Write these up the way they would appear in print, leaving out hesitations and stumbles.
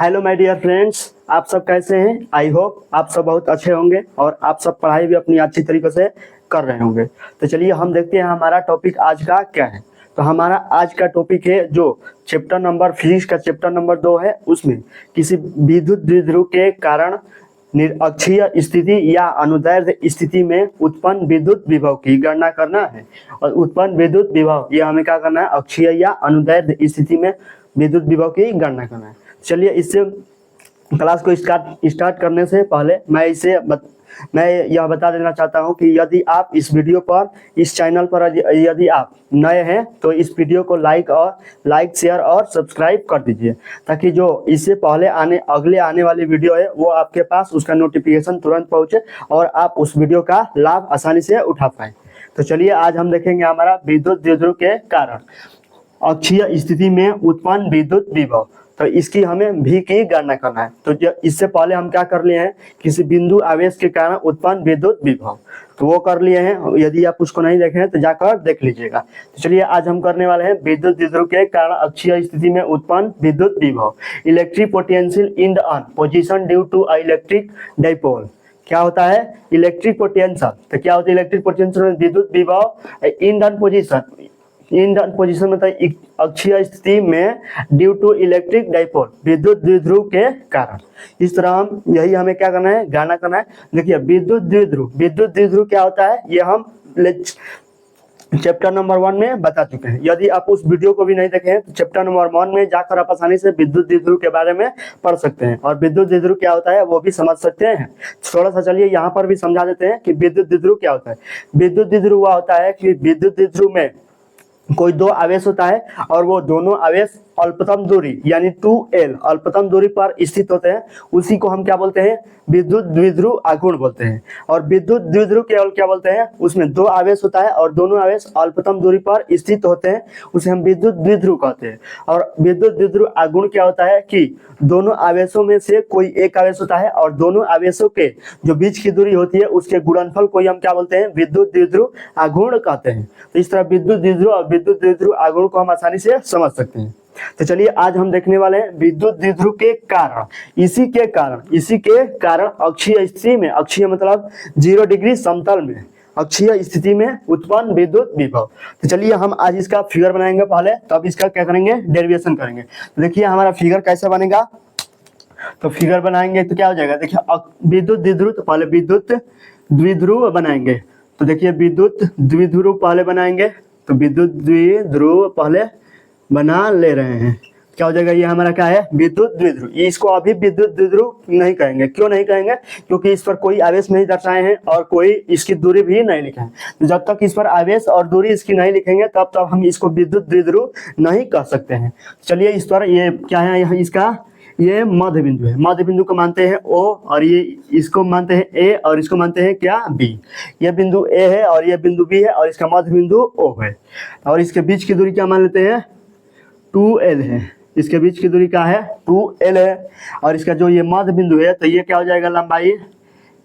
Hello my dear friends, आप सब कैसे हैं। आई होप आप सब बहुत अच्छे होंगे और आप सब पढ़ाई भी अपनी अच्छी तरीके से कर रहे होंगे। तो चलिए हम देखते हैं हमारा टॉपिक आज का क्या है। तो हमारा आज का टॉपिक है जो चैप्टर नंबर फिजिक्स का चैप्टर नंबर 2 है, उसमें किसी विद्युत द्विध्रुव के कारण निरअक्षीय स्थिति या अनुदैर्ध्य स्थिति में उत्पन्न विद्युत विभव की गणना करना है। और उत्पन्न विद्युत विभव ये हमें क्या करना है, अक्षीय या अनुदैर्ध्य स्थिति में विद्युत विभव की गणना करना है। चलिए इससे क्लास को स्टार्ट करने से पहले मैं यह बता देना चाहता हूं कि यदि आप इस वीडियो पर, इस चैनल पर यदि आप नए हैं तो इस वीडियो को लाइक शेयर और सब्सक्राइब कर दीजिए, ताकि जो इससे पहले अगले आने वाली वीडियो है वो आपके पास उसका नोटिफिकेशन तुरंत पहुंचे और आप उस वीडियो का लाभ आसानी से उठा पाए। तो चलिए आज हम देखेंगे हमारा विद्युत द्विध्रुव के कारण अक्षीय स्थिति में उत्पन्न विद्युत विभव। तो इसकी हमें v की गणना करना है। तो इससे पहले हम क्या कर लिए हैं, किसी बिंदु आवेश के कारण उत्पन्न विद्युत विभव तो वो कर लिए हैं। यदि आप उसको नहीं देखे हैं तो जाकर देख लीजिएगा। तो चलिए आज हम करने वाले हैं विद्युत द्विध्रुव के कारण अक्षीय स्थिति में उत्पन्न विद्युत विभव। Electric potential in the position due to electric dipole. क्या होता है इलेक्ट्रिक पोटेंशियल। तो क्या होता है इलेक्ट्रिक पोटेंशियल में विद्युत विभव इन द पोजीशन मतलब अक्षीय स्थिति में ड्यू टू इलेक्ट्रिक डाइपोल, विद्युत द्विध्रुव के कारण। इस तरह हम हमें क्या करना है, गणना करना है। देखिए विद्युत द्विध्रुव क्या होता है ये हम चैप्टर नंबर 1 में बता चुके हैं। यदि आप उस वीडियो को भी नहीं देखे हैं तो चैप्टर नंबर 1 में जाकर आप आसानी से विद्युत द्विध्रुव के बारे में पढ़ सकते हैं और विद्युत द्विध्रुव क्या होता है वो भी समझ सकते हैं। थोड़ा सा चलिए यहाँ पर भी समझा देते हैं कि विद्युत द्विध्रुव क्या होता है। विद्युत द्विध्रुव वह होता है कि विद्युत द्विध्रुव में कोई दो आवेश होता है और वो दोनों आवेश अल्पतम दूरी यानी 2L अल्पतम दूरी पर स्थित होते हैं। उसी को हम क्या बोलते हैं, विद्युत द्विध्रुव आघूर्ण बोलते हैं। और विद्युत द्विध्रुव केवल क्या बोलते हैं, उसमें दो आवेश होता है और दोनों आवेश अल्पतम दूरी पर स्थित होते हैं, उसे हम विद्युत द्विध्रुव कहते हैं। और विद्युत द्विध्रुव आघूर्ण क्या होता है कि दोनों आवेशों में से कोई एक आवेश होता है और दोनों आवेशों के जो बीच की दूरी होती है उसके गुणनफल को हम क्या बोलते हैं, विद्युत द्विध्रुव आघूर्ण कहते हैं। तो इस तरह विद्युत द्विध्रुव और विद्युत द्विध्रुव आघूर्ण को हम आसानी से समझ सकते हैं। तो चलिए आज हम देखने वाले हैं विद्युत द्विध्रुव के कारण। इसी के कारण अक्षीय स्थिति में, अक्षीय मतलब 0 डिग्री समतल में, अक्षीय स्थिति में उत्पन्न विद्युत विभव। तो चलिए हम आज इसका फिगर बनाएंगे पहले, तब इसका क्या करेंगे, डेरिवेशन करेंगे। तो देखिए हमारा फिगर कैसे बनेगा। तो फिगर बनाएंगे तो क्या हो जाएगा, देखिए विद्युत द्विध्रुव, तो पहले विद्युत द्विध्रुव बनाएंगे। तो देखिए विद्युत द्विध्रुव पहले बनाएंगे। तो विद्युत द्विध्रुव पहले बना ले रहे हैं। क्या हो जाएगा, ये हमारा क्या है, विद्युत द्विध्रुव। इसको अभी विद्युत द्विध्रुव नहीं कहेंगे। क्यों नहीं कहेंगे, क्योंकि इस पर कोई आवेश नहीं दर्शाए हैं और कोई इसकी दूरी भी नहीं लिखे हैं। तो जब तक इस पर आवेश और दूरी इसकी नहीं लिखेंगे तब तक हम इसको विद्युत द्विध्रुव नहीं कह सकते हैं। चलिए इस पर ये क्या है, यहाँ इसका ये मध्य बिंदु है। मध्य बिंदु को मानते हैं O और ये इसको मानते हैं A और इसको मानते हैं क्या, B। ये बिंदु A है और ये बिंदु B है और इसका मध्य बिंदु O है। और इसके बीच की दूरी क्या मान लेते हैं, 2L है। इसके बीच की दूरी क्या है, 2L है। और इसका जो ये मध्य बिंदु है तो ये क्या हो जाएगा, लंबाई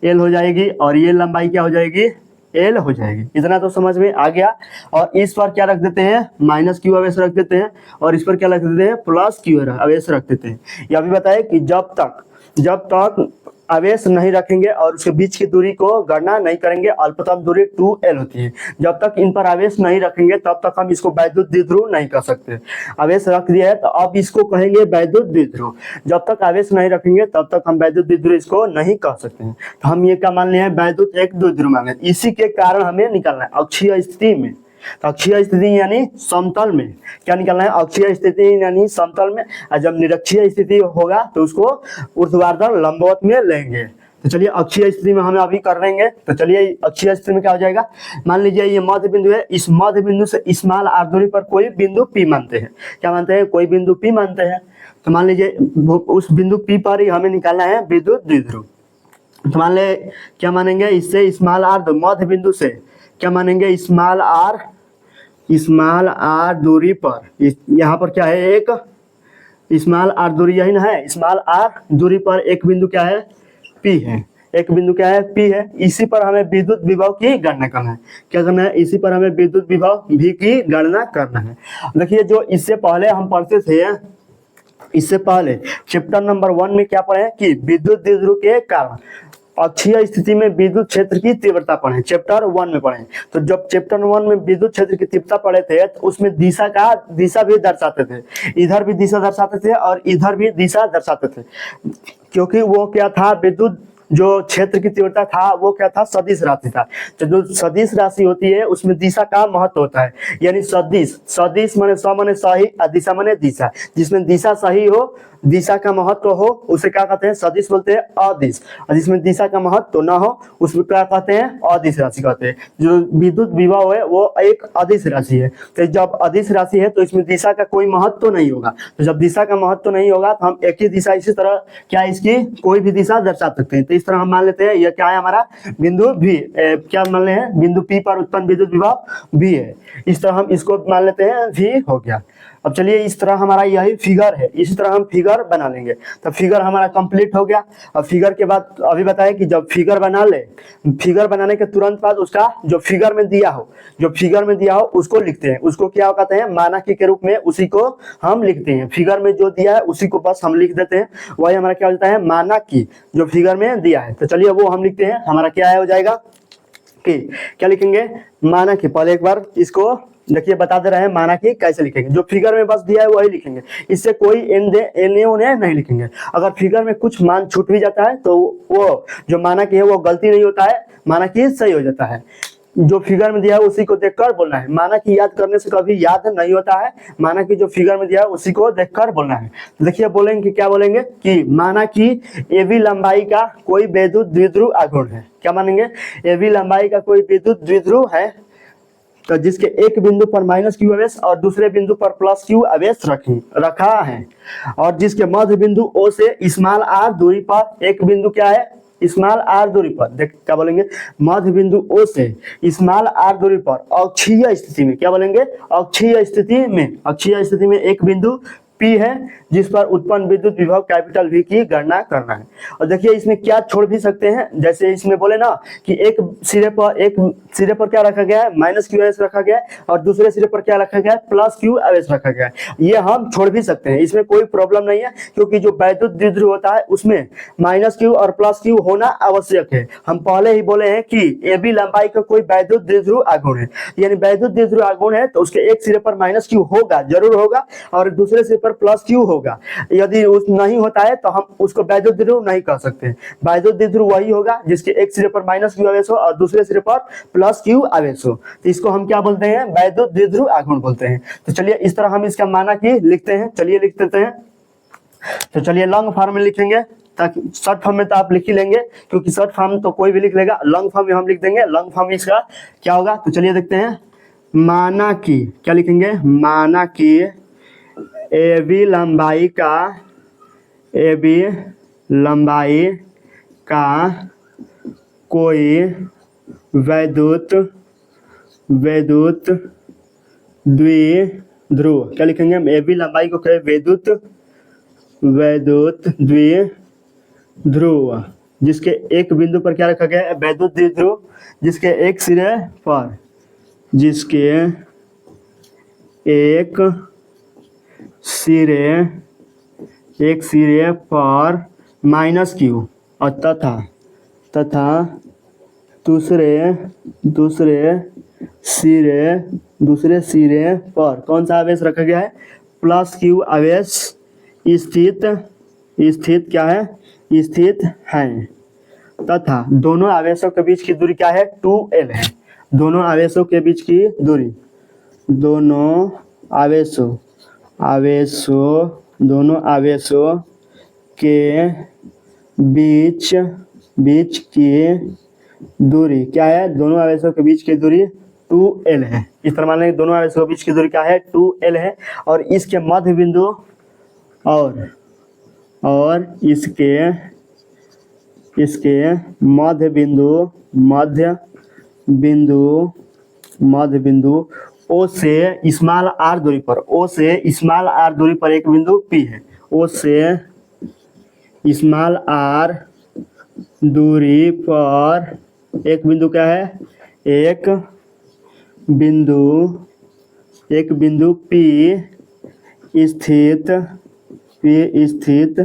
L हो जाएगी और ये लंबाई क्या हो जाएगी, L हो जाएगी। इतना तो समझ में आ गया। और इस पर क्या रख देते हैं, -Q आवेश रख देते हैं और इस पर क्या रख देते हैं, +Q आवेश रख देते हैं। यह भी बताए कि जब तक आवेश नहीं रखेंगे और उसके बीच की दूरी को गणना नहीं करेंगे, अल्पतम दूरी 2L होती है, जब तक इन पर आवेश नहीं रखेंगे तब तक हम इसको विद्युत द्विध्रुव नहीं कर सकते। आवेश रख दिया है तो अब इसको कहेंगे विद्युत द्विध्रुव। जब तक आवेश नहीं रखेंगे तब तक हम विद्युत द्विध्रुव इसको नहीं कह सकते हैं। तो हम ये क्या मान लिए हैं, विद्युत एक द्विध्रुव मान लें। इसी के कारण हमें निकालना है अक्षीय स्थिति में। तो अक्षीय स्थिति यानी समतल में क्या निकालना है, अक्षीय स्थिति यानी समतल में। और जब निरक्षीय स्थिति होगा तो उसको ऊर्ध्वाधर लंबवत में लेंगे। तो चलिए अक्षीय स्थिति में हम अभी कर लेंगे। तो चलिए अक्षीय स्थिति में क्या हो जाएगा, मान लीजिए ये मध्य बिंदु है, इस मध्य बिंदु से स्मॉल r दूरी पर कोई बिंदु P मानते हैं। क्या मानते हैं, कोई बिंदु P मानते हैं। तो मान लीजिए उस बिंदु P पर ही हमें निकालना है विद्युत द्विध्रुव। तो मान ले क्या मानेंगे, इससे स्मॉल r मध्य बिंदु से क्या मानेंगे, स्मॉल r दूरी पर, यहाँ पर क्या है, एक स्मॉल r दूरी यही ना है, स्मॉल r दूरी पर एक बिंदु क्या है, P है। एक बिंदु क्या है, P है। इसी पर हमें विद्युत विभव की गणना करना है। क्या करना है, इसी पर हमें विद्युत विभव भी की गणना करना है। देखिए जो इससे पहले हम पढ़ते थे इससे पहले चैप्टर नंबर 1 में क्या पढ़े कि विद्युत द्विध्रुव के कारण अक्षीय स्थिति में विद्युत क्षेत्र की तीव्रता पढ़े, चैप्टर 1 में पढ़े। तो जब चैप्टर 1 में विद्युत क्षेत्र की तीव्रता पढ़े थे तो उसमें दिशा भी दर्शाते थे, इधर भी दिशा दर्शाते थे और इधर भी दिशा दर्शाते थे, क्योंकि वो क्या था, विद्युत जो क्षेत्र की तीव्रता था वो क्या था, सदिश राशि था। तो जो सदिश राशि होती है उसमें दिशा का महत्व होता है, यानी सदिश माने स माने सही और दिशा माने दिशा, जिसमें दिशा सही हो, दिशा का महत्व हो, उसे क्या कहते हैं, सदिश बोलते हैं अदिश, और जिसमें दिशा का महत्व न हो उसमें क्या कहते हैं, अदिश राशि कहते हैं। जो विद्युत विभव है वो एक अदिश राशि है। तो जब अदिश राशि है तो इसमें दिशा का कोई महत्व नहीं होगा। तो जब दिशा का महत्व नहीं होगा तो हम एक ही दिशा, इसी तरह क्या इसकी कोई भी दिशा दर्शा सकते हैं। तो इस तरह हम मान लेते हैं यह क्या है, हमारा बिंदु भी, क्या मान ले हैं, बिंदु P पर उत्पन्न विद्युत विभव भी है। इस तरह हम इसको मान लेते हैं भी हो गया। अब चलिए इस तरह हमारा यही फिगर है, इसी तरह हम फिगर बना लेंगे। तो फिगर हमारा कंप्लीट हो गया। अब फिगर के बाद अभी बताए कि जब फिगर बना ले, फिगर बनाने के तुरंत बाद उसका जो फिगर में दिया हो उसको लिखते हैं। उसको क्या कहते हैं, मानक के रूप में उसी को हम लिखते हैं। फिगर में जो दिया है उसी को बस हम लिख देते हैं, वही हमारा क्या होता है, मानक की जो फिगर में दिया है। तो चलिए वो हम लिखते हैं। हमारा क्या है, हो जाएगा कि क्या लिखेंगे, मानक की। पहले एक बार इसको देखिए बता दे रहे हैं माना कि कैसे लिखेंगे। जो फिगर में बस दिया है वही लिखेंगे, इससे कोई एने ओने नहीं लिखेंगे। अगर फिगर में कुछ मान छूट भी जाता है तो वो जो माना कि है वो गलती नहीं होता है, माना कि सही हो जाता है। जो फिगर में दिया है उसी को देखकर बोलना है। माना कि याद करने से कभी याद नहीं होता है, माना कि जो फिगर में दिया है उसी को देखकर बोलना है। देखिए बोलेंगे, क्या बोलेंगे कि माना कि AB लंबाई का कोई विद्युत द्विध्रुव आघूर्ण है। क्या मानेंगे, AB लंबाई का कोई विद्युत द्विध्रुव है तो जिसके एक बिंदु पर -q आवेश और दूसरे बिंदु पर +q आवेश रखा है, और जिसके मध्य बिंदु O से r दूरी पर एक बिंदु क्या है, r दूरी पर, देख क्या बोलेंगे, मध्य बिंदु O से r दूरी पर अक्षीय स्थिति में, क्या बोलेंगे, अक्षीय स्थिति में एक बिंदु P है जिस पर उत्पन्न विद्युत विभव कैपिटल V की गणना करना है। और देखिए इसमें क्या छोड़ भी सकते हैं, जैसे इसमें बोले ना कि एक सिरे पर क्या रखा गया है, -q आवेश रखा गया है, और दूसरे सिरे पर क्या रखा गया है, +q आवेश रखा गया है। ये हम छोड़ भी सकते हैं, इसमें कोई प्रॉब्लम नहीं है, क्योंकि जो वैद्युत द्विध्रुव होता है उसमें -q और +q होना आवश्यक है। हम पहले ही बोले हैं कि AB लंबाई का कोई वैद्युत द्विध्रुव आघूर्ण है, यानी वैद्युत द्विध्रुव आघूर्ण है तो उसके एक सिरे पर -q होगा, जरूर होगा, और दूसरे सिरे पर +q होगा। यदि नहीं होता है तो हम उसको वैद्युत द्विध्रुव नहीं कह सकते। वैद्युत द्विध्रुव वही होगा जिसके एक सिरे पर -q आवेश हो और दूसरे सिरे पर +q आवेश हो, तो इसको हम क्या बोलते हैं, वैद्युत द्विध्रुव आघूर्ण बोलते हैं। तो चलिए इस तरह हम इसका माना कि लिखते हैं, चलिए लिख देते हैं। तो चलिए लॉन्ग फॉर्म में लिखेंगे, ताकि शॉर्ट फॉर्म में तो आप लिख ही लेंगे, क्योंकि शॉर्ट फॉर्म तो कोई भी लिख लेगा, लॉन्ग फॉर्म में हम लिख देंगे। लॉन्ग फॉर्म इसका क्या होगा, तो चलिए देखते हैं। माना कि, क्या लिखेंगे, माना कि AB लंबाई का कोई वैद्युत द्विध्रुव, क्या लिखेंगे, AB लंबाई को कोई वैद्युत द्विध्रुव जिसके एक बिंदु पर क्या रखा गया है, वैद्युत द्विध्रुव जिसके एक सिरे पर -q और तथा दूसरे सिरे पर कौन सा आवेश रखा गया है, +q आवेश स्थित है, तथा दोनों आवेशों के बीच की दूरी क्या है, 2l है। दोनों आवेशों के बीच की दूरी, दोनों आवेशों के बीच की दूरी क्या है, दोनों आवेशों के बीच की दूरी 2l है। इस तरह मान लेंगे दोनों आवेशों के बीच की दूरी क्या है, 2l है, और इसके मध्य बिंदु और इसके मध्य बिंदु O से r दूरी पर एक बिंदु P है। O से r दूरी पर एक बिंदु क्या है, एक बिंदु P पे स्थित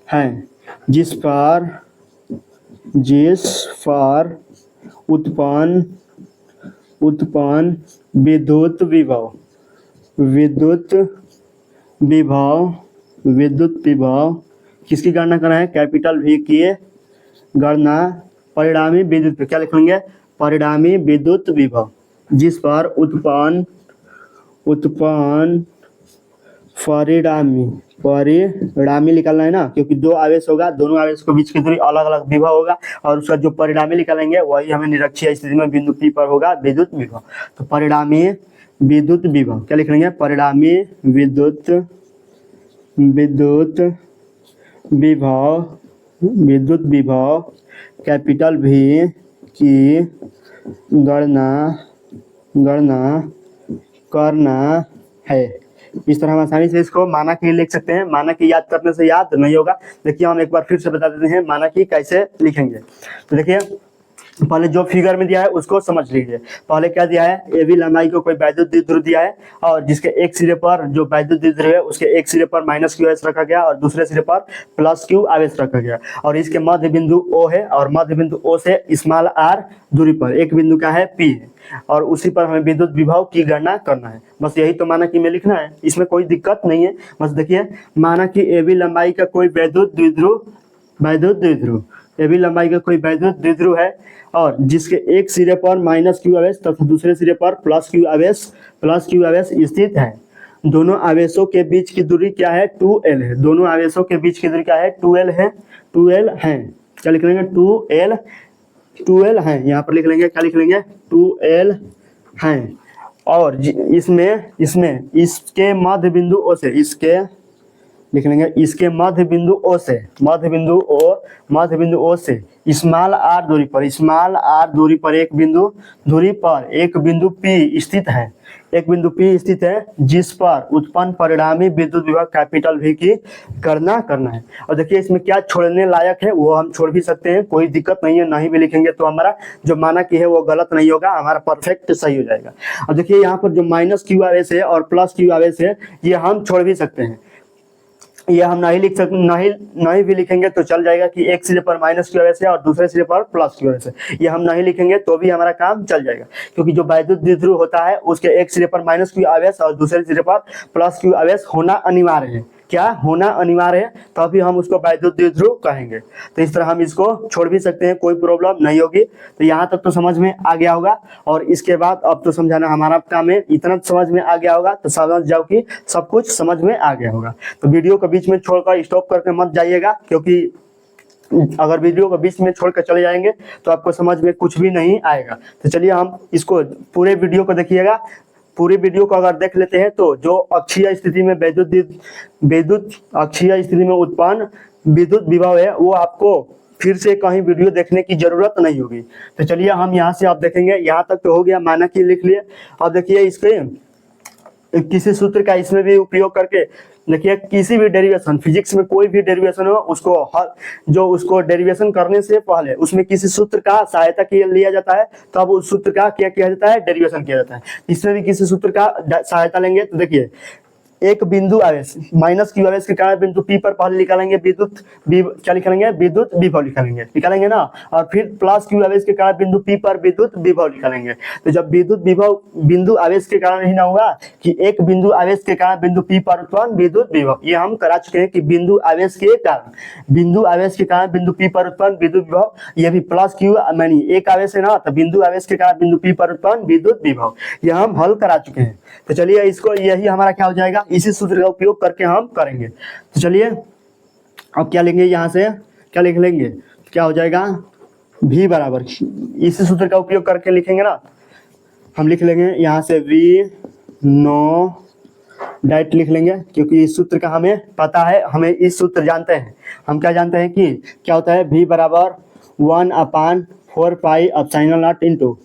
है, जिस पर उत्पन्न विद्युत विभव किसकी गणना करना है, कैपिटल V की गणना परिणामी विद्युत, क्या लिखेंगे, परिणामी विद्युत विभव, जिस पर उत्पन्न परिणामी निकालना है ना, क्योंकि दो आवेश होगा, दोनों आवेश के बीच की दूरी अलग अलग विभव होगा और उसका जो परिणामी निकालेंगे वही हमें निरक्षीय स्थिति में बिंदु P पर होगा विद्युत विभव। तो परिणामी विद्युत विभव क्या लिख लेंगे, परिणामी विद्युत विभव कैपिटल V की गणना करना है। इस तरह हम आसानी से इसको माना की लिख सकते हैं। माना की याद करने से याद नहीं होगा। देखिए हम एक बार फिर से बता देते हैं माना की कैसे लिखेंगे। तो देखिए पहले जो फिगर में दिया है उसको समझ लीजिए। पहले क्या दिया है, ए बी लंबाई को कोई वैद्युत द्विध्रुव दिया है और जिसके एक सिरे पर जो वैद्युत द्विध्रुव है उसके एक सिरे पर माइनस क्यू आवेश रखा गया और दूसरे सिरे पर प्लस क्यू आवेश रखा गया और इसके मध्य बिंदु ओ है और मध्य बिंदु ओ से स्मॉल आर दूरी पर एक बिंदु का है पी है और उसी पर हमें विद्युत विभव की गणना करना है। बस यही तो माना की में लिखना है, इसमें कोई दिक्कत नहीं है। बस देखिए माना की ए बी लंबाई का कोई वैद्युत द्विध्रुव ए बी लंबाई का कोई वैद्युत द्विध्रुव है और जिसके एक सिरे पर माइनस क्यू आवेश तथा दूसरे सिरे पर प्लस क्यू आवेश स्थित है। दोनों आवेशों के बीच की दूरी क्या है, 2L है। दोनों आवेशों के बीच की दूरी क्या है, 2L है। क्या लिख लेंगे, 2L है। यहाँ पर लिख लेंगे, क्या लिख लेंगे, 2L है। और इसमें इसके मध्य बिंदु ओ से लिख लेंगे, इसके मध्य बिंदु ओ से स्मॉल आर दूरी पर एक बिंदु P स्थित है, जिस पर उत्पन्न परिणामी विद्युत विभव कैपिटल V की गणना करना है। और देखिए इसमें क्या छोड़ने लायक है वो हम छोड़ भी सकते हैं, कोई दिक्कत नहीं है। नहीं भी लिखेंगे तो हमारा जो माना की है वो गलत नहीं होगा, हमारा परफेक्ट सही हो जाएगा। और देखिए यहाँ पर जो माइनस क्यू आवेश है और प्लस क्यू आवेश है ये हम छोड़ भी सकते हैं। ये हम नहीं लिख सकते, नहीं भी लिखेंगे तो चल जाएगा कि एक सिरे पर माइनस क्यू आवेश है और दूसरे सिरे पर प्लस क्यू आवेश है। ये हम नहीं लिखेंगे तो भी हमारा काम चल जाएगा, क्योंकि जो वैद्युत द्विध्रुव होता है उसके एक सिरे पर माइनस क्यू आवेश और दूसरे सिरे पर प्लस क्यू आवेश होना अनिवार्य है। क्या होना अनिवार्य है, तभी हम उसको वैद्युत द्विध्रुव कहेंगे। तो इस तरह हम इसको छोड़ भी सकते हैं, कोई प्रॉब्लम नहीं होगी। तो यहाँ तक तो समझ में आ गया होगा और इसके बाद अब तो समझाना हमारा काम है। इतना समझ में आ गया होगा तो समझ जाओ कि सब कुछ समझ में आ गया होगा। तो वीडियो को बीच में छोड़कर स्टॉप करके मत जाइएगा, क्योंकि अगर वीडियो को बीच में छोड़कर चले जाएंगे तो आपको समझ में कुछ भी नहीं आएगा। तो चलिए हम इसको पूरे वीडियो को देखिएगा। पूरी वीडियो को अगर देख लेते हैं तो जो अक्षीय स्थिति में अक्षीय स्थिति में उत्पन्न विद्युत विभव है वो आपको फिर से कहीं वीडियो देखने की जरूरत नहीं होगी। तो चलिए हम यहाँ से आप देखेंगे, यहाँ तक तो हो गया, माना की लिख लिए। अब देखिए इसके किसी सूत्र का इसमें भी उपयोग करके देखिए, किसी भी डेरिवेशन, फिजिक्स में कोई भी डेरिवेशन हो उसको डेरिवेशन करने से पहले उसमें किसी सूत्र का सहायता लिया जाता है, तब उस सूत्र का क्या किया जाता है, डेरिवेशन किया जाता है। इसमें भी किसी सूत्र का सहायता लेंगे तो देखिए एक बिंदु आवेश माइनस क्यू आवेश के कारण बिंदु P पर पहले निकालेंगे विद्युत विभव निकालेंगे ना, और फिर प्लस क्यू आवेश के कारण बिंदु P पर विद्युत विभव निकालेंगे। तो जब विद्युत विभव बिंदु आवेश के कारण ही ना हुआ कि एक बिंदु आवेश के कारण बिंदु P पर उत्पन्न विद्युत विभव, ये हम करा चुके हैं कि बिंदु आवेश के कारण बिंदु P पर उत्पन्न विद्युत विभव, ये भी प्लस क्यू मानी एक आवेश है ना, तो बिंदु आवेश के कारण बिंदु P पर उत्पन्न विद्युत विभव, ये हम हल करा चुके हैं। तो चलिए इसको, यही हमारा क्या हो जाएगा, इसी सूत्र का उपयोग करके हम करेंगे। तो चलिए अब क्या लेंगे, यहाँ से क्या लिख लेंगे, क्या हो जाएगा, V बराबर, इसी सूत्र का उपयोग करके लिखेंगे ना, हम लिख लेंगे यहाँ से V नो डायरेक्ट लिख लेंगे, क्योंकि इस सूत्र का हमें पता है, हमें इस सूत्र जानते हैं। हम क्या जानते हैं कि क्या होता है, V बराबर 1/4 pi epsilon not into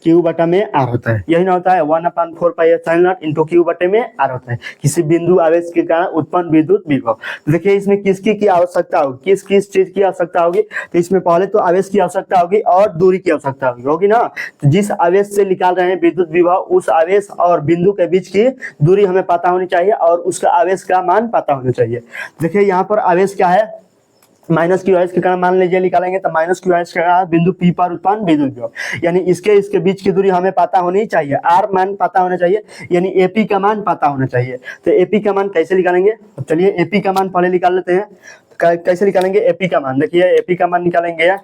Q बटा में आर होता है, यही ना होता है 1/4 pi epsilon not into Q बटे में आर होता है किसी बिंदु आवेश के कारण उत्पन्न विद्युत विभव। तो देखिए इसमें किसकी की आवश्यकता होगी, किस किस चीज की आवश्यकता होगी, तो इसमें पहले तो आवेश की आवश्यकता होगी और दूरी की आवश्यकता होगी ना। तो जिस आवेश से निकाल रहे हैं विद्युत विभव उस आवेश और बिंदु के बीच की दूरी हमें पता होनी चाहिए और उसका आवेश का मान पता होना चाहिए। देखिए यहाँ पर आवेश क्या है, माइनस क्यू आवेश के कारण मान लीजिए निकालेंगे तो माइनस क्यू आवेश के कारण बिंदु पी पर उत्पन्न विद्युत विभव, यानी इसके बीच की दूरी हमें पता होनी चाहिए, आर मान पता होना चाहिए, यानी एपी का मान पता होना चाहिए। तो एपी का मान कैसे निकालेंगे, तो चलिए एपी का मान पहले निकाल लेते हैं। कैसे निकालेंगे एपी का मान, देखिए एपी का मान निकालेंगे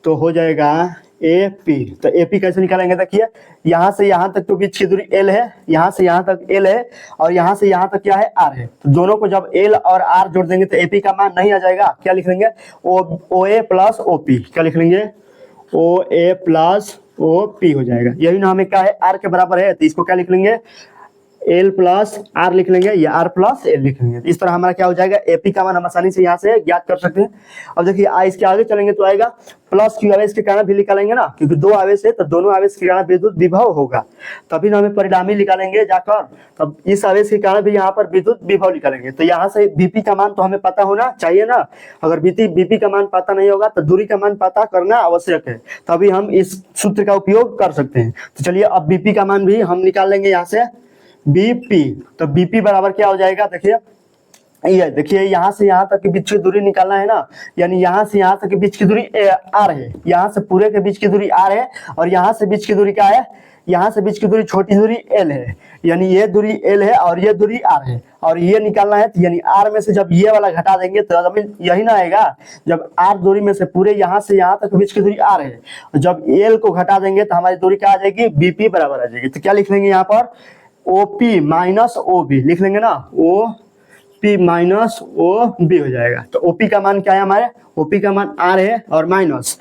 तो हो जाएगा एपी। तो एपी कैसे निकालेंगे, देखिए यहाँ से यहाँ तक तो बीच की दूरी एल है, यहाँ से यहाँ तक एल है और यहाँ से यहाँ तक क्या है आर है। तो दोनों को जब एल और आर जोड़ देंगे तो एपी का मान नहीं आ जाएगा, क्या लिख लेंगे ओ ए प्लस ओ पी, क्या लिख लेंगे ओ ए प्लस ओ पी हो जाएगा। यही ना हमें क्या है आर के बराबर है, तो इसको क्या लिख लेंगे एल प्लस आर लिख लेंगे या आर प्लस एल लिख लेंगे। इस तरह हमारा क्या हो जाएगा एपी का मान हम आसानी से यहाँ से ज्ञात कर सकते हैं। अब देखिए इसके आगे चलेंगे तो आएगा प्लस क्यू आवेश के कारण भी निकालेंगे ना, क्योंकि दो आवेश है तो दोनों आवेश के कारण विद्युत विभव होगा, तभी ना हमें परिणामी निकालेंगे जाकर। तब इस आवेश के कारण भी यहाँ पर विद्युत विभव निकालेंगे, तो यहाँ से बीपी का मान तो हमें पता होना चाहिए ना। अगर बीपी का मान पता नहीं होगा तो दूरी का मान पता करना आवश्यक है, तभी हम इस सूत्र का उपयोग कर सकते हैं। तो चलिए अब बीपी का मान भी हम निकाल लेंगे यहाँ से बीपी। तो बीपी बराबर क्या हो जाएगा, देखिए ये देखिए यहाँ से यहाँ तक के बीच की दूरी निकालना है ना, यानी यहाँ से यहाँ तक के बीच की दूरी आर है, यहाँ से पूरे के बीच की दूरी आर है और यहाँ से बीच की दूरी क्या है, यहाँ से बीच की दूरी छोटी दूरी एल है, यानी ये दूरी एल है और ये दूरी आर है और ये निकालना है। तो यानी आर में से जब ये वाला घटा देंगे तो यही ना आएगा, जब आर दूरी में से पूरे यहाँ से यहाँ तक बीच की दूरी आर है, जब एल को घटा देंगे तो हमारी दूरी क्या आ जाएगी बीपी बराबर आ जाएगी। तो क्या लिख लेंगे यहाँ पर ओपी माइनस ओ बी लिख लेंगे ना, O P minus O B हो जाएगा। तो ओपी का मान क्या है हमारे, ओपी का मान आर है और माइनस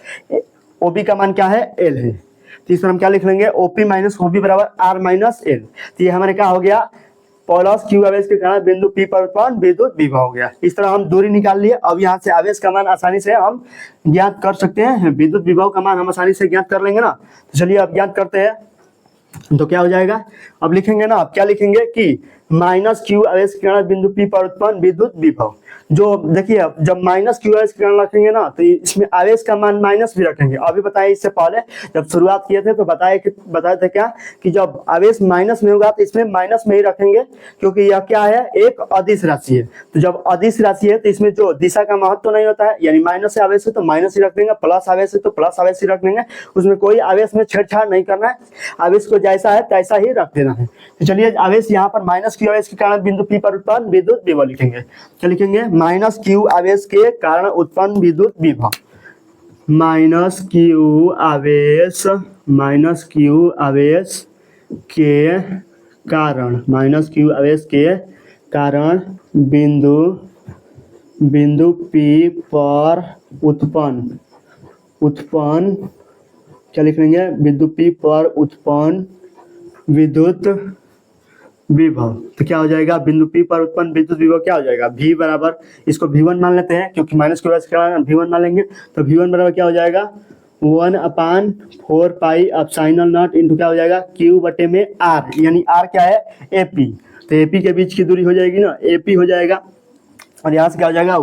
ओबी का मान क्या है एल है। तो इस पर हम क्या लिख लेंगे ओपी माइनस ओबी बराबर आर माइनस एल। तो ये हमारे क्या हो गया प्लस क्यू आवेश के कारण बिंदु पी पर उत्पन्न विद्युत विभव हो गया। इस तरह हम दूरी निकाल लिए। अब यहाँ से आवेश का मान आसानी से हम ज्ञात कर सकते हैं, विद्युत विभव का मान हम आसानी से ज्ञात कर लेंगे ना। तो चलिए अब ज्ञात करते हैं। तो क्या हो जाएगा, अब लिखेंगे ना, अब क्या लिखेंगे कि माइनस क्यू आवेश के कारण बिंदु पी पर उत्पन्न विद्युत विभव। जो देखिए जब माइनस क्यू आवेश के कारण रखेंगे ना तो इसमें आवेश का मान माइनस भी रखेंगे। अभी बताया इससे पहले जब शुरुआत किए थे तो बताए थे क्या कि जब आवेश माइनस में होगा तो इसमें माइनस में ही रखेंगे, क्योंकि यह क्या है एक अदिश राशि है। तो जब अदिश राशि है तो इसमें जो दिशा का महत्व नहीं होता है, यानी माइनस से आवेश है तो माइनस ही रख देंगे, प्लस आवेश है तो प्लस आवेश ही रख देंगे। उसमें कोई आवेश में छेड़छाड़ नहीं करना है, आवेश को जैसा है तैसा ही रख देना है। तो चलिए आवेश यहाँ पर माइनस क्यू आवेश के कारण बिंदु पी पर उत्पन्न विद्युत विभव लिखेंगे। क्या लिखेंगे माइनस क्यू आवेश के कारण उत्पन्न विद्युत विभव, माइनस क्यू आवेश के कारण, माइनस क्यू आवेश के कारण बिंदु पी पर उत्पन्न क्या लिख लेंगे बिंदु पी पर उत्पन्न विद्युत विभव। तो क्या हो जाएगा बिंदु पी पर उत्पन्न विद्युत विभव क्या हो जाएगा V बराबर, इसको V1 मान लेते हैं क्योंकि माइनस के वजह से V1 मान लेंगे। तो V1 बराबर क्या हो जाएगा 1/4 पाई एप्सिलॉन नॉट इंटू क्या हो जाएगा Q बटे में R, यानी R क्या है AP। तो AP के बीच की दूरी हो जाएगी ना AP हो जाएगा और यहाँ से क्या हो जाएगा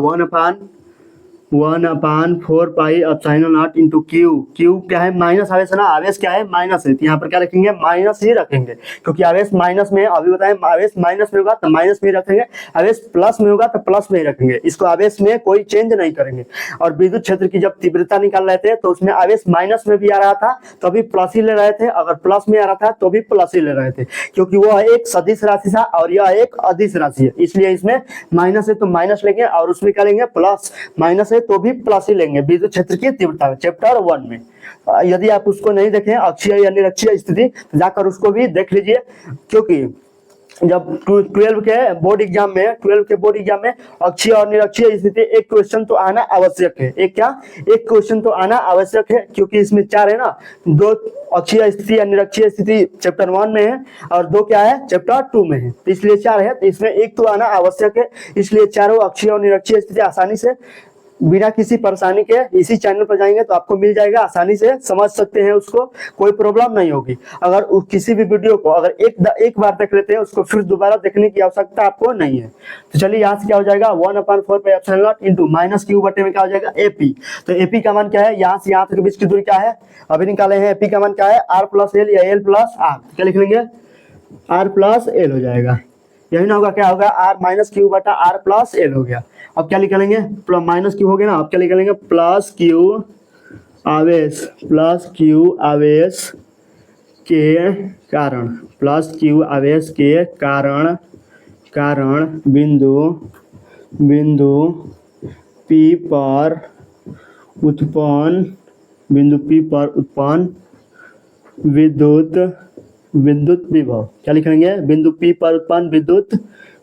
1/4 pi epsilon not into Q क्या है माइनस आवेश है ना, आवेश क्या है माइनस है, तो यहाँ पर क्या रखेंगे माइनस ही रखेंगे क्योंकि आवेश माइनस में है। अभी बताएं आवेश माइनस में होगा तो माइनस में ही रखेंगे, आवेश प्लस में होगा तो प्लस में ही रखेंगे, इसको आवेश में कोई चेंज नहीं करेंगे। और विद्युत क्षेत्र की जब तीव्रता निकाल रहे थे तो उसमें आवेश माइनस में भी आ रहा था तो भी प्लस ही ले रहे थे, अगर प्लस में आ रहा था तो भी प्लस ही ले रहे थे, क्योंकि वह एक सदिश राशि था और यह एक अदिश राशि है, इसलिए इसमें माइनस है तो माइनस लेंगे और उसमें क्या लेंगे प्लस, माइनस है तो भी प्लस ही लेंगे। विद्युत क्षेत्र की तीव्रता चैप्टर 1 में, यदि आप उसको नहीं देखें अक्षीय या निरक्षीय स्थिति तो जाकर उसको भी देख लीजिए, क्योंकि जब 12 के बोर्ड एग्जाम में अक्षीय और निरक्षीय स्थिति एक क्वेश्चन तो आना आवश्यक है। एक क्वेश्चन तो आना आवश्यक है, क्योंकि इसमें 4 है ना, 2 अक्षीय स्थिति या निरक्षीय स्थिति चैप्टर 1 में है और 2 क्या है चैप्टर 2 में है, तो इसलिए 4 है, तो इसमें एक तो आना आवश्यक है। इसलिए चारों अक्षीय और निरक्षीय स्थिति आसानी से बिना किसी परेशानी के इसी चैनल पर जाएंगे तो आपको मिल जाएगा, आसानी से समझ सकते हैं उसको, कोई प्रॉब्लम नहीं होगी। अगर किसी भी वीडियो को अगर एक बार देख लेते हैं उसको फिर दोबारा देखने की आवश्यकता आपको नहीं है। तो चलिए यहाँ से क्या हो जाएगा 1/4 इंटू माइनस क्यू बटे में क्या हो जाएगा एपी। तो एपी का मान क्या है, यहाँ से यहाँ तक के बीच की दूरी क्या है अभी निकाले हैं, एपी का मान क्या है आर प्लस एल या एल प्लस आर। क्या लिख लेंगे आर प्लस एल हो जाएगा, यही ना होगा, क्या होगा आर माइनस क्यू बटा आर प्लस एल हो गया। अब क्या निकालेंगे माइनस क्यू हो गया ना, अब क्या निकालेंगे प्लस क्यू आवेश, प्लस क्यू आवेश के कारण, प्लस क्यू आवेश के कारण बिंदु पी पर उत्पन्न विद्युत विभव। क्या लिखेंगे बिंदु P पर उत्पन्न विद्युत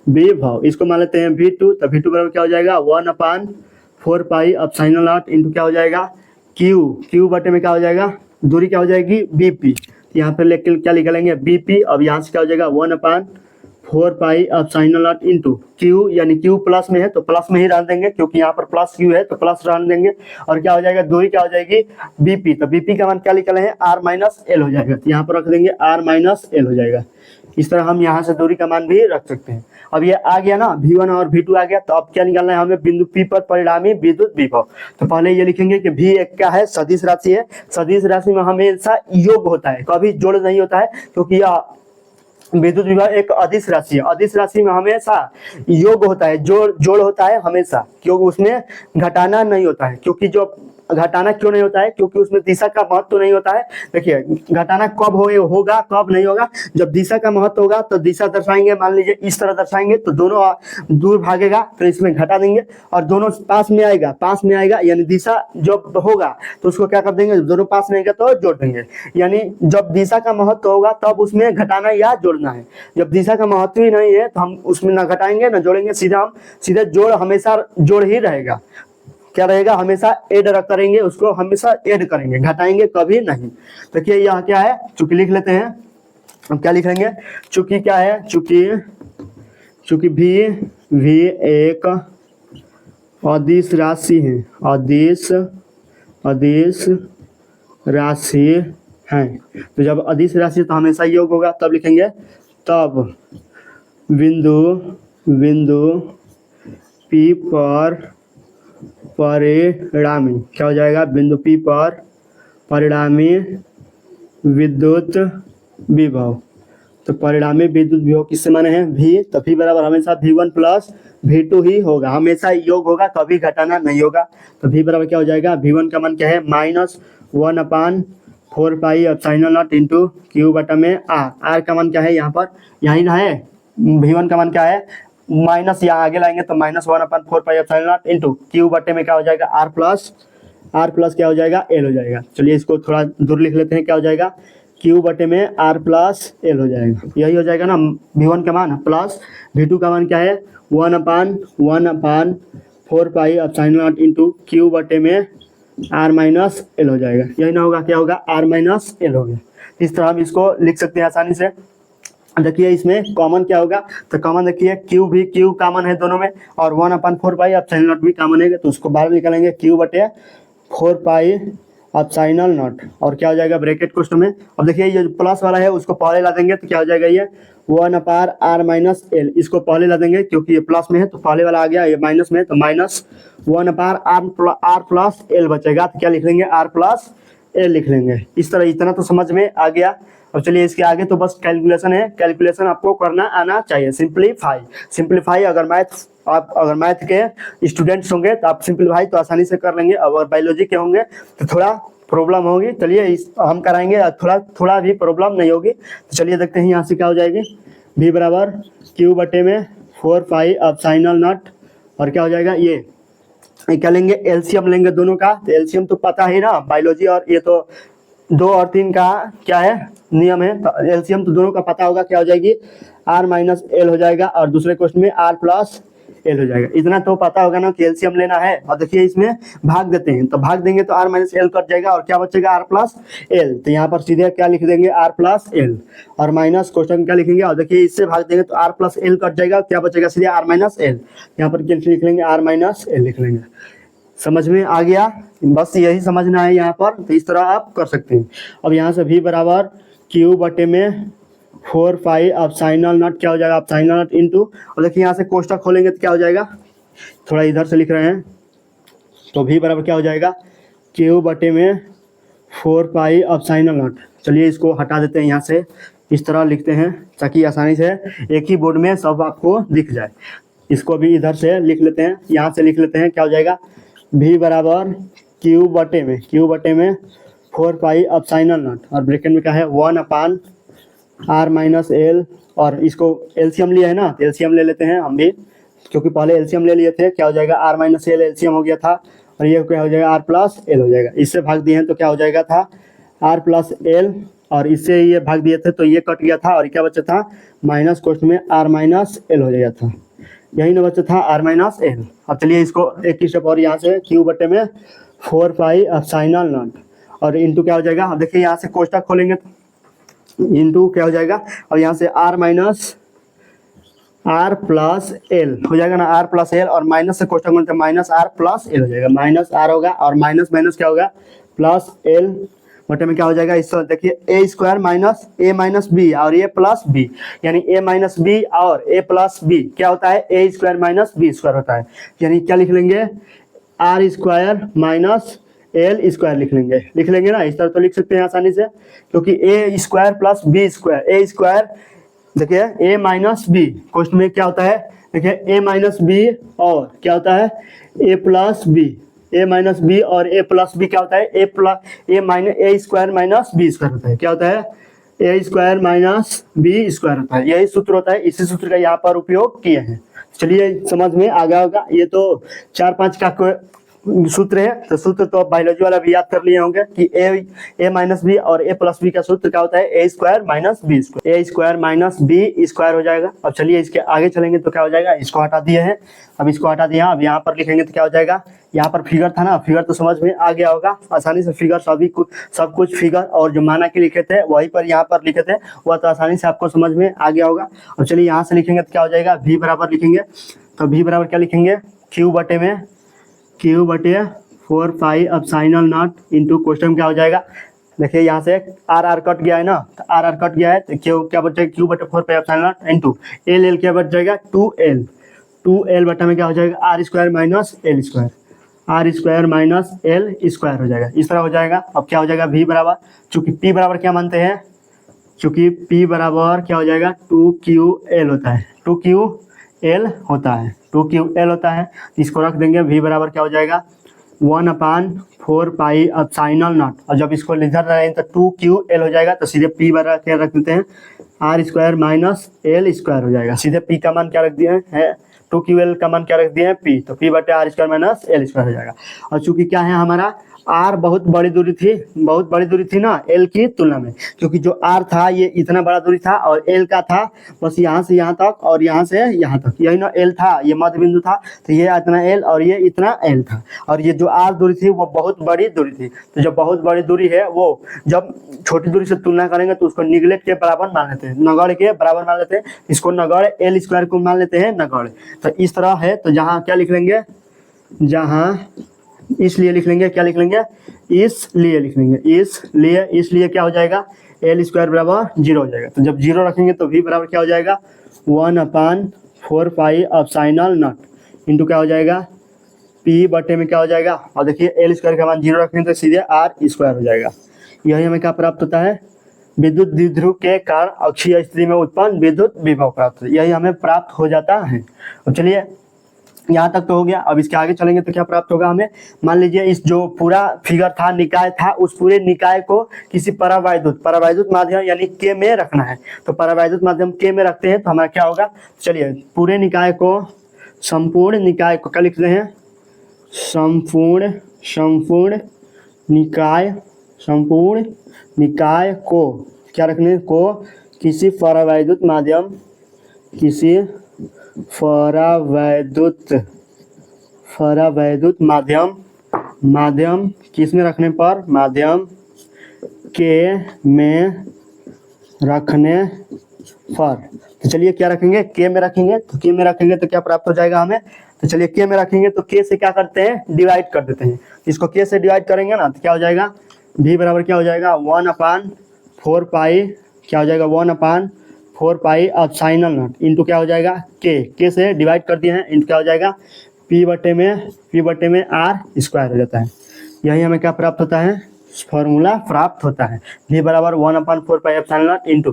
विभव, इसको मान लेते हैं V2। तो V2 बराबर क्या हो जाएगा 1/4 पाई एप्सिलॉन नॉट इंटू क्या हो जाएगा Q बटे में क्या हो जाएगा दूरी क्या हो जाएगी BP। यहाँ पर लेके क्या निकालेंगे BP। अब यहाँ से क्या हो जाएगा 1/4 pi epsilon not into Q, यानी Q प्लस में है तो प्लस में ही रहने देंगे, क्योंकि यहाँ पर प्लस Q है तो प्लस रहने देंगे। और क्या हो जाएगा दूरी क्या हो जाएगी BP। तो BP का मान क्या निकाले हैं R माइनस एल हो जाएगा, तो यहाँ पर रख देंगे R माइनस एल हो जाएगा। इस तरह हम यहाँ से दूरी का मान भी रख सकते हैं। अब ये आ गया ना V1 और V2 आ गया, तो अब क्या निकालना है हमें बिंदु P पर परिणामी विद्युत विभव। तो पहले ये लिखेंगे कि V एक क्या है सदिश राशि है, सदिश राशि में हमेशा योग होता है, कभी जोड़ नहीं होता है, क्योंकि यह विद्युत विभव एक अदिश राशि है। अदिश राशि में हमेशा योग होता है, जोड़ होता है हमेशा, क्योंकि उसमें घटाना नहीं होता है। क्योंकि जो घटाना क्यों नहीं होता है, क्योंकि उसमें दिशा का महत्व तो नहीं होता है। देखिए घटाना कब होगा कब नहीं होगा, जब दिशा का महत्व होगा तो दिशा दर्शाएंगे, मान लीजिए इस तरह दर्शाएंगे तो दोनों दूर भागेगा तो इसमें घटा देंगे, और दोनों पास में आएगा यानी दिशा जब होगा तो उसको क्या कर देंगे, दोनों पास में आएगा तो जोड़ देंगे। यानी जब दिशा का महत्व होगा तब उसमें घटाना या जोड़ना है, जब दिशा का महत्व ही नहीं है तो हम उसमें ना घटाएंगे ना जोड़ेंगे, सीधे जोड़, हमेशा जोड़ ही रहेगा। क्या रहेगा हमेशा ऐड करेंगे, उसको हमेशा ऐड करेंगे, घटाएंगे कभी नहीं। देखिए यह क्या है, चूंकि लिख लेते हैं, अब क्या लिख लेंगे चूंकि क्या है, चूंकि भी एक अदिश राशि है, अदिश राशि है। तो जब अदिश राशि तो हमेशा योग होगा, तब लिखेंगे तब बिंदु P पर परिणामी क्या हो जाएगा, बिंदु P पर परिणामी विद्युत विभव। तो परिणामी विद्युत विभव किससे माने हैं V, तो V बराबर हमेशा V1 प्लस V2 ही होगा, हमेशा योग होगा, कभी घटाना नहीं होगा। तो V बराबर क्या हो जाएगा, V1 का मान क्या है -1/4 pi epsilon not into Q बटा में R का मान क्या है, यहाँ पर यही ना है, V1 का मान क्या है माइनस, यहाँ आगे लाएंगे तो -1/4 pi epsilon not into Q बटे में क्या हो जाएगा R प्लस क्या हो जाएगा L हो जाएगा। चलिए इसको थोड़ा दूर लिख लेते हैं, क्या हो जाएगा Q बटे में R प्लस L हो जाएगा, यही हो जाएगा ना V1 का मान, प्लस V2 का मान क्या है 1/4 pi epsilon not into Q बटे में R माइनस L हो जाएगा, यही ना होगा, क्या होगा R माइनस L हो गया। इस तरह हम इसको लिख सकते हैं आसानी से। देखिए इसमें कॉमन क्या होगा, तो कॉमन देखिए Q कॉमन है दोनों में, और 1/4 पाई एप्सिलॉन नॉट भी कॉमन है, तो उसको बाहर निकालेंगे Q बटे 4 पाई एप्सिलॉन नॉट, और क्या हो जाएगा ब्रैकेट कोष्ठ में। अब देखिए ये जो प्लस वाला है उसको पहले ला देंगे, तो क्या हो जाएगा ये 1/R माइनस एल, इसको पहले ला देंगे क्योंकि ये प्लस में है, तो पहले वाला आ गया, ये माइनस में है तो -1/R प्लस एल बचेगा, तो क्या लिख लेंगे R प्लस एल लिख लेंगे। इस तरह इतना तो समझ में आ गया। अब चलिए इसके आगे तो बस कैलकुलेशन है, कैलकुलेशन आपको करना आना चाहिए, सिंप्लीफाई। अगर मैथ के स्टूडेंट्स होंगे तो आप सिंप्लीफाई तो आसानी से कर लेंगे, अगर बायोलॉजी के होंगे तो थोड़ा प्रॉब्लम होगी। चलिए हम कराएंगे, थोड़ा भी प्रॉब्लम नहीं होगी। तो चलिए देखते हैं यहाँ से क्या हो जाएगी, V बराबर Q बटे में 4 पाई एप्सिलॉन नॉट, और क्या हो जाएगा ये क्या लेंगे एलसीएम लेंगे दोनों का, तो एलसीएम तो पता ही ना बायोलॉजी, और ये तो 2 और 3 का क्या है नियम है, तो एलसीएम तो दोनों का पता होगा, क्या हो जाएगी R माइनस एल हो जाएगा, और दूसरे क्वेश्चन में R प्लस एल हो जाएगा। इतना तो पता होगा ना कि एलसीएम लेना है। और देखिए इसमें भाग देते हैं, तो भाग देंगे तो R माइनस एल कट जाएगा, और क्या बचेगा R प्लस एल, तो यहाँ पर सीधे क्या लिख देंगे R प्लस एल, और माइनस क्वेश्चन क्या लिखेंगे, और देखिए इससे भाग देंगे तो R प्लस एल कट जाएगा, क्या बचेगा सीधे R माइनस एल, यहाँ पर क्या लिख लेंगे R माइनस एल लिख लेंगे। समझ में आ गया, बस यही समझना है यहाँ पर, तो इस तरह आप कर सकते हैं। अब यहाँ से v बराबर क्यू बटे में 4 पाई अपसाइनल नॉट क्या हो जाएगा, अपसाइनल नॉट इंटू, और देखिए यहाँ से कोष्टक खोलेंगे तो क्या हो जाएगा, थोड़ा इधर से लिख रहे हैं, तो v बराबर क्या हो जाएगा क्यू बटे में 4 पाई अपसाइनल नॉट। चलिए इसको हटा देते हैं यहाँ से, इस तरह लिखते हैं ताकि आसानी से एक ही बोर्ड में सब आपको दिख जाए। इसको भी इधर से लिख लेते हैं, यहाँ से लिख लेते हैं, क्या हो जाएगा v बराबर क्यू बटे में 4 पाई अपसाइनल नॉट, और ब्रैकेट में क्या है 1 अपान r माइनस एल, और इसको एलसीएम लिया है ना, तो एलसीएम ले लेते हैं हम भी, क्योंकि पहले एलसीएम ले लिए थे, क्या हो जाएगा r माइनस एल एलसीएम हो गया था, और ये क्या हो जाएगा r प्लस एल हो जाएगा। इससे भाग दिए हैं तो क्या हो जाएगा था r प्लस एल, और इससे ये भाग दिए थे तो ये कट गया था, और क्या बचा था माइनस कोष्ट में r माइनस एल हो जाएगा था, यही ना बचा था r माइनस एल। अब चलिए इसको एक ही स्टेप और, यहाँ से क्यू बटे में 4 पाई अपसाइनल नॉट, और इंटू क्या हो जाएगा, अब देखिए यहाँ से कोष्टक खोलेंगे तो इंटू क्या हो जाएगा, अब यहाँ से r minus r plus L हो जाएगा ना, r प्लस एल, और माइनस से कोष्टक में माइनस r प्लस एल हो जाएगा, माइनस r होगा और माइनस माइनस क्या होगा प्लस एल बटे में क्या हो जाएगा, इस देखिए ए स्क्वायर माइनस ए माइनस बी और ए प्लस बी, यानी ए माइनस बी और ए प्लस बी क्या होता है a square minus b square होता है, यानी क्या लिख लेंगे r square minus l square लिख लेंगे ना, इस तरह तो लिख सकते हैं आसानी से, क्योंकि ए स्क्वायर प्लस बी स्क्वायर, ए स्क्वायर देखिए ए माइनस बी क्वेश्चन में क्या होता है, देखिए ए माइनस बी और क्या होता है ए प्लस बी, ए माइनस बी और ए प्लस बी क्या होता है ए माइनस ए स्क्वायर माइनस बी स्क्वायर होता है, क्या होता है a square minus b square होता है, यही सूत्र होता है, इसी सूत्र का यहाँ पर उपयोग किए हैं। चलिए समझ में आ गया होगा, ये तो 4-5 का सूत्र है, तो सूत्र तो बायोलॉजी वाला भी याद कर लिए होंगे कि ए माइनस बी और ए प्लस बी का सूत्र क्या होता है a square minus b square, A square minus b square हो जाएगा। अब चलिए इसके आगे चलेंगे तो क्या हो जाएगा, इसको हटा दिए हैं, अब इसको हटा दिया, अब यहाँ पर लिखेंगे तो क्या हो जाएगा, यहाँ पर फिगर था ना, फिगर तो समझ में आ गया होगा आसानी से, फिगर सब कुछ फिगर और जो माना के लिखे थे वही पर यहाँ पर लिखे थे, वह तो आसानी से आपको समझ में आ गया होगा। अब चलिए यहाँ से लिखेंगे तो क्या हो जाएगा v बराबर लिखेंगे, तो v बराबर क्या लिखेंगे क्यू बटे 4 pi epsilon naught into question क्या हो जाएगा, देखिए यहाँ से आर कट गया है ना, तो आर कट गया है तो क्या बचेगा क्यू बटे 4 pi epsilon naught into l क्या बच जाएगा 2l बटा में क्या हो जाएगा r square minus l square हो जाएगा, इस तरह हो जाएगा। अब क्या हो जाएगा v बराबर, चूंकि p बराबर क्या मानते हैं, चूंकि p बराबर क्या हो जाएगा 2ql होता है, इसको रख देंगे, v बराबर क्या हो जाएगा 1/4 पाई अपसाइनल नॉट, और जब इसको इधर रहें तो 2ql हो जाएगा, तो सीधे p बराबर क्या रख देते हैं r square minus l square हो जाएगा, सीधे p का मान क्या रख दिए हैं 2ql का मान क्या रख दिए हैं p, तो p बटे r square minus l square हो जाएगा। और चूंकि क्या है हमारा r बहुत बड़ी दूरी थी ना l की तुलना में, क्योंकि जो r था ये इतना बड़ा दूरी था और l का था बस यहाँ से यहाँ तक और यहाँ से यहाँ तक, यही ना l था, ये मध्य बिंदु था, तो ये इतना l और ये इतना l था, और ये जो r दूरी थी वो बहुत बड़ी दूरी थी, तो जब बहुत बड़ी दूरी है वो जब छोटी दूरी से तुलना करेंगे तो उसको निगलेट के बराबर मान लेते हैं, नगण्य के बराबर मान लेते हैं, इसको नगण्य एल स्क्वायर को मान लेते हैं नगण्य, तो इस तरह है। तो जहाँ क्या लिख लेंगे, इसलिए लिख लेंगे इसलिए क्या हो जाएगा एल स्क्वायर बराबर 0 हो जाएगा, तो जब 0 रखेंगे तो v बराबर क्या हो जाएगा 1/4 पाई अपसाइनल नॉट इंटू क्या हो जाएगा p बटे में क्या हो जाएगा, और देखिए एल स्क्वायर का मान 0 रखेंगे तो सीधे r स्क्वायर हो जाएगा। यही हमें क्या प्राप्त होता है, विद्युत द्विध्रुव के कारण अक्षीय स्थिति में उत्पन्न विद्युत विभव प्राप्त, यही हमें प्राप्त हो जाता है। अब चलिए यहाँ तक तो हो गया, अब इसके आगे चलेंगे तो क्या प्राप्त होगा हमें, मान लीजिए इस जो पूरा फिगर था निकाय था, उस पूरे निकाय को किसी परावैद्युत माध्यम यानी के में रखना है, तो परावैद्युत माध्यम के में रखते हैं तो हमारा क्या होगा, चलिए पूरे निकाय को संपूर्ण क्या लिख रहे हैं संपूर्ण निकाय को क्या रखने को किसी परावैद्युत माध्यम किस में रखने पर, माध्यम के में रखने पर, तो चलिए क्या रखेंगे के में रखेंगे, तो के में रखेंगे तो क्या प्राप्त हो जाएगा हमें तो चलिए के में रखेंगे तो के से क्या करते हैं, डिवाइड कर देते हैं। इसको के से डिवाइड करेंगे ना तो क्या हो जाएगा, v बराबर क्या हो जाएगा 1/4 पाई, क्या हो जाएगा 1/4 पाई एप्सिलॉन नॉट इंटू क्या हो जाएगा के से डिवाइड कर दिए हैं इंटू क्या हो जाएगा p बटे में आर स्क्वायर हो जाता है। यही हमें क्या प्राप्त होता है, फॉर्मूला प्राप्त होता है। v बराबर 1/4 पाई एप्सिलॉन नॉट इंटू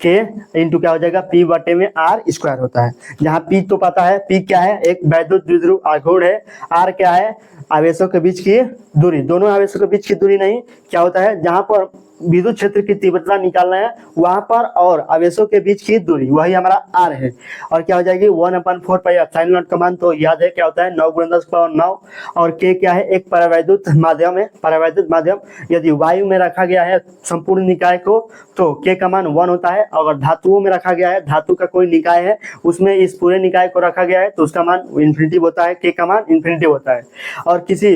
के इंटू क्या हो जाएगा p बटे में आर स्क्वायर होता है। जहाँ p तो पता है, p क्या है, एक वैद्युत द्विध्रुव आघूर्ण है, r क्या है, आवेशों के बीच की दूरी, दोनों आवेशों के बीच की दूरी नहीं, क्या होता है जहां पर विद्युत क्षेत्र की तीव्रता निकालना है वहां पर और आवेशों के बीच की दूरी, वही हमारा r है। और क्या हो जाएगी 1/4 पाई एप्सिलॉन नॉट का मान तो याद है क्या होता है 9 × 10⁹ और k क्या है, एक परावैद्युत माध्यम है। परावैद्युत माध्यम यदि वायु में रखा गया है संपूर्ण निकाय को तो k का मान 1 होता है। अगर धातुओं में रखा गया है, धातु का कोई निकाय है उसमें इस पूरे निकाय को रखा गया है तो उसका मान इन्फिनिटी होता है, k का मान इन्फिनिटी होता है। और किसी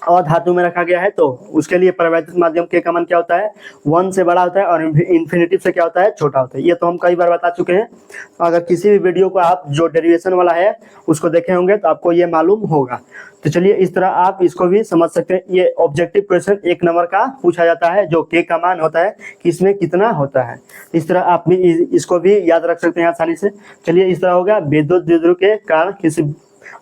और धातु में रखा गया है तो उसके लिए परावैद्युत माध्यम के का मान क्या होता है 1 से बड़ा होता है और इन्फिनिटी से क्या होता है छोटा होता है। ये तो हम कई बार बता चुके हैं। अगर किसी भी वीडियो को आप जो डेरिवेशन वाला है उसको देखे होंगे तो आपको ये मालूम होगा। तो चलिए इस तरह आप इसको भी समझ सकते हैं। ये ऑब्जेक्टिव क्वेश्चन 1 नंबर का पूछा जाता है जो के का मान होता है किसमें कितना होता है। इस तरह आप भी इसको भी याद रख सकते हैं आसानी से। चलिए इस तरह होगा विद्युत द्विध्रुव के कारण किसी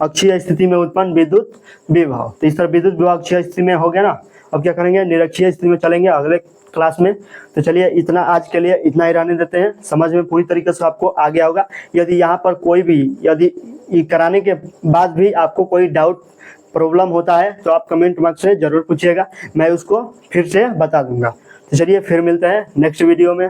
अक्षीय स्थिति में उत्पन्न विद्युत विभव। तो इस तरह विद्युत विभव अक्षीय स्थिति में हो गया ना। अब क्या करेंगे, निरक्षीय स्थिति में चलेंगे अगले क्लास में। तो चलिए इतना आज के लिए इतना ही रहने देते हैं। समझ में पूरी तरीके से आपको आ गया होगा। यदि यहाँ पर कोई भी यदि कराने के बाद भी आपको कोई डाउट प्रॉब्लम होता है तो आप कमेंट बॉक्स से जरूर पूछिएगा, मैं उसको फिर से बता दूंगा। तो चलिए फिर मिलते हैं नेक्स्ट वीडियो में।